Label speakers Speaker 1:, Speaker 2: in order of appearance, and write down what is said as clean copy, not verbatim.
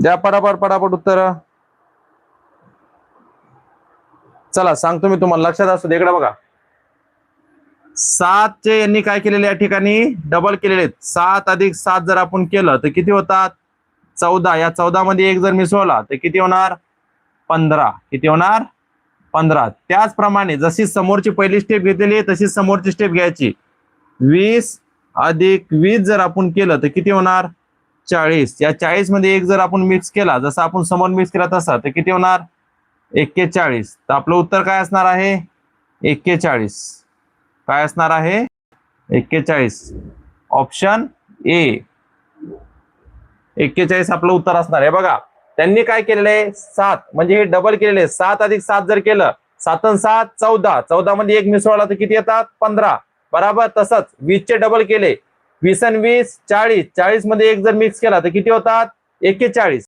Speaker 1: द्या पटापट उत्तर. चला सांगतो मी तुम्हाला, लक्षात असू दे. इकडे बघा, 7 चे यांनी काय केलेले या ठिकाणी डबल केलेले. 7 अधिक 7 जर आपण केलं तर किती होतात? 14. या 14 मध्ये 1 जर मिसळला तर किती होणार? 15. किती होणार? 15. त्याचप्रमाणे जशी समोरची पहिली स्टेप घेतलेली आहे तशी समोरची स्टेप घ्यायची. 20 अधिक 20 जर आपण केलं तर किती होणार? 40. या 40 मध्ये 1 जर आपण मिक्स केला, जसं आपण समोर मिक्स केला तसा, तर किती होणार? 41. तर आपलं उत्तर काय असणार आहे? 41. काय असणार आहे? 41. ऑप्शन ए 41 आपलं उत्तर असणार आहे. बघा, त्यांनी काय केलेलं आहे? 7 म्हणजे हे डबल केलेले. 7 अधिक 7 जर केलं, 7 आणि 7 14. 14 मध्ये 1 मिसळला तर किती येतात? 15. बराबर. तसंच 20 चे डबल केले, 20 आणि 20 40. 40 मध्ये 1 जर मिक्स केला तर किती होतात? 41.